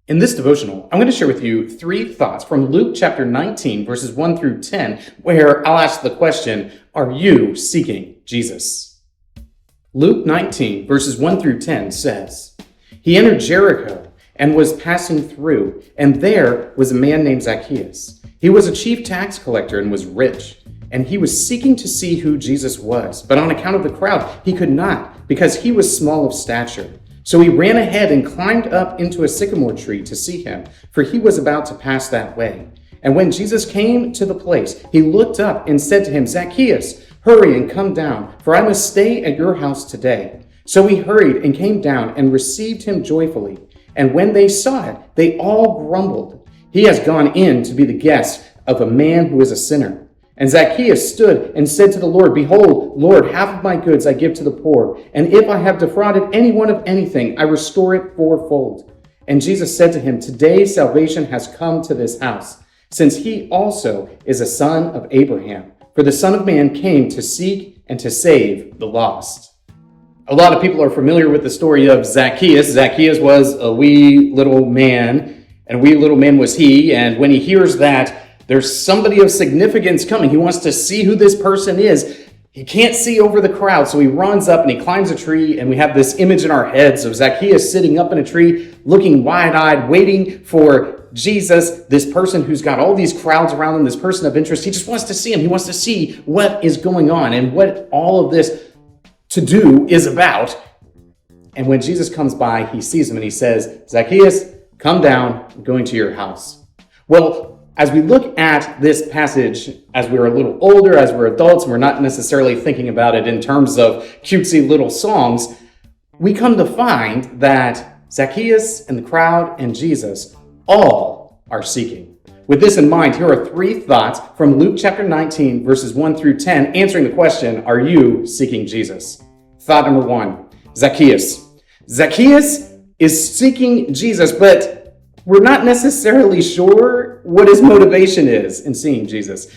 In this devotional, I'm going to share with you 3 thoughts from Luke chapter 19, verses 1 through 10, where I'll ask the question, are you seeking Jesus? Luke 19, verses 1 through 10 says, He entered Jericho and was passing through, and there was a man named Zacchaeus. He was a chief tax collector and was rich, and he was seeking to see who Jesus was. But on account of the crowd, he could not, because he was small of stature. So he ran ahead and climbed up into a sycamore tree to see him, for he was about to pass that way. And when Jesus came to the place, he looked up and said to him, Zacchaeus, hurry and come down, for I must stay at your house today. So he hurried and came down and received him joyfully. And when they saw it, they all grumbled, He has gone in to be the guest of a man who is a sinner. And Zacchaeus stood and said to the Lord, Behold, Lord, half of my goods I give to the poor, and if I have defrauded anyone of anything, I restore it fourfold. And Jesus said to him, Today salvation has come to this house, since he also is a son of Abraham. For the Son of Man came to seek and to save the lost. A lot of people are familiar with the story of Zacchaeus. Zacchaeus was a wee little man, and a wee little man was he, and when he hears that there's somebody of significance coming, he wants to see who this person is. He can't see over the crowd, so he runs up and he climbs a tree, and we have this image in our heads of Zacchaeus sitting up in a tree, looking wide-eyed, waiting for Jesus, this person who's got all these crowds around him, this person of interest. He just wants to see him. He wants to see what is going on and what all of this to do is about. And when Jesus comes by, he sees him and he says, Zacchaeus, come down, I'm going to your house. Well, as we look at this passage, as we're a little older, as we're adults, and we're not necessarily thinking about it in terms of cutesy little songs, we come to find that Zacchaeus and the crowd and Jesus all are seeking. With this in mind, here are 3 thoughts from Luke chapter 19, verses 1 through 10, answering the question, are you seeking Jesus? Thought number 1, Zacchaeus. Zacchaeus is seeking Jesus, but we're not necessarily sure what his motivation is in seeing Jesus.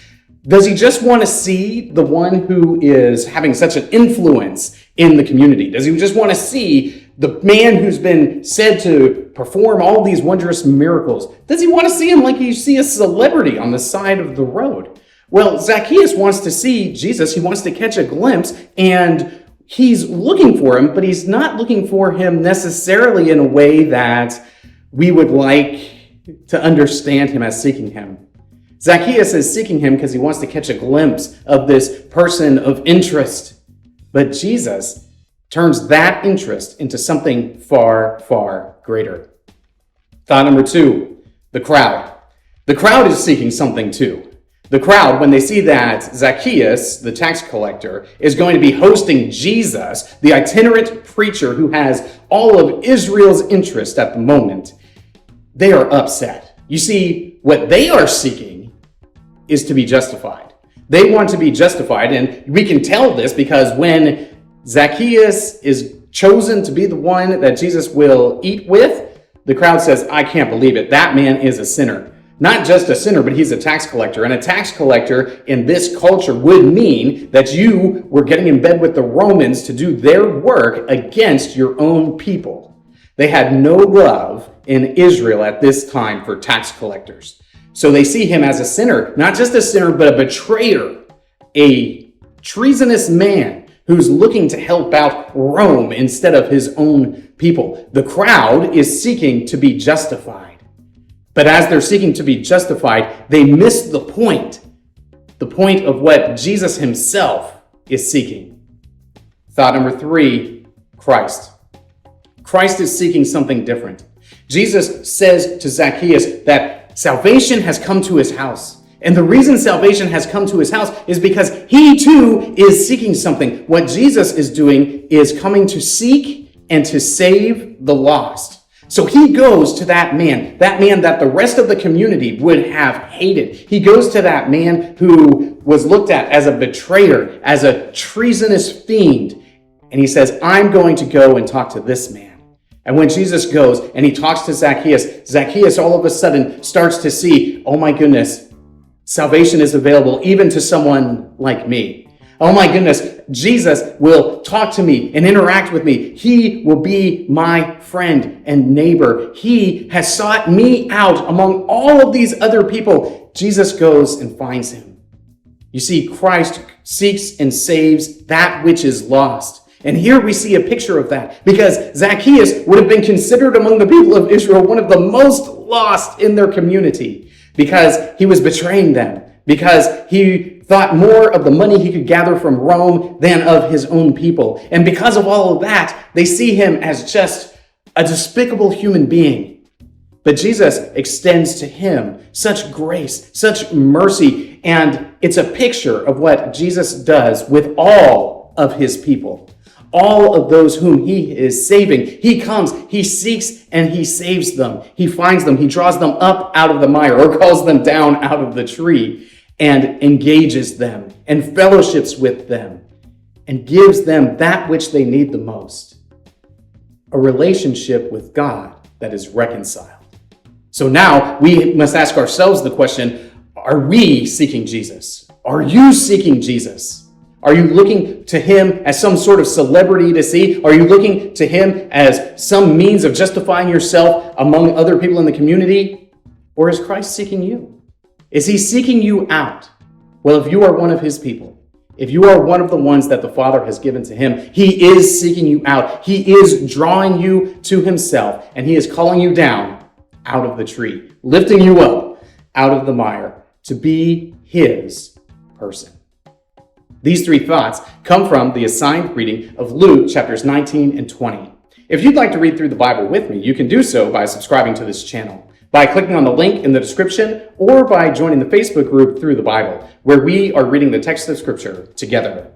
Does he just want to see the one who is having such an influence in the community? Does he just want to see the man who's been said to perform all these wondrous miracles? Does he want to see him like you see a celebrity on the side of the road? Well, Zacchaeus wants to see Jesus. He wants to catch a glimpse, and he's looking for him, but he's not looking for him necessarily in a way that we would like to understand him as seeking him. Zacchaeus is seeking him because he wants to catch a glimpse of this person of interest. But Jesus turns that interest into something far, far greater. Thought number 2, the crowd. The crowd is seeking something too. The crowd, when they see that Zacchaeus, the tax collector, is going to be hosting Jesus, the itinerant preacher who has all of Israel's interest at the moment, they are upset. You see, what they are seeking is to be justified. They want to be justified, and we can tell this because when Zacchaeus is chosen to be the one that Jesus will eat with, the crowd says, I can't believe it. That man is a sinner. Not just a sinner, but he's a tax collector. And a tax collector in this culture would mean that you were getting in bed with the Romans to do their work against your own people. They had no love in Israel at this time for tax collectors. So they see him as a sinner, not just a sinner, but a betrayer, a treasonous man who's looking to help out Rome instead of his own people. The crowd is seeking to be justified. But as they're seeking to be justified, they miss the point of what Jesus himself is seeking. Thought number 3, Christ. Christ is seeking something different. Jesus says to Zacchaeus that salvation has come to his house. And the reason salvation has come to his house is because he too is seeking something. What Jesus is doing is coming to seek and to save the lost. So he goes to that man that the rest of the community would have hated. He goes to that man who was looked at as a betrayer, as a treasonous fiend. And he says, I'm going to go and talk to this man. And when Jesus goes and he talks to Zacchaeus, Zacchaeus all of a sudden starts to see, oh my goodness, salvation is available even to someone like me. Oh my goodness, Jesus will talk to me and interact with me. He will be my friend and neighbor. He has sought me out among all of these other people. Jesus goes and finds him. You see, Christ seeks and saves that which is lost. And here we see a picture of that, because Zacchaeus would have been considered among the people of Israel one of the most lost in their community, because he was betraying them, because he thought more of the money he could gather from Rome than of his own people. And because of all of that, they see him as just a despicable human being. But Jesus extends to him such grace, such mercy, and it's a picture of what Jesus does with all of his people. All of those whom he is saving. He comes, he seeks, and he saves them. He finds them, he draws them up out of the mire, or calls them down out of the tree, and engages them, and fellowships with them, and gives them that which they need the most. A relationship with God that is reconciled. So now we must ask ourselves the question, are we seeking Jesus? Are you seeking Jesus? Are you looking to him as some sort of celebrity to see? Are you looking to him as some means of justifying yourself among other people in the community? Or is Christ seeking you? Is he seeking you out? Well, if you are one of his people, if you are one of the ones that the Father has given to him, he is seeking you out. He is drawing you to himself, and he is calling you down out of the tree, lifting you up out of the mire to be his person. These three thoughts come from the assigned reading of Luke chapters 19 and 20. If you'd like to read through the Bible with me, you can do so by subscribing to this channel, by clicking on the link in the description, or by joining the Facebook group Through the Bible, where we are reading the text of Scripture together.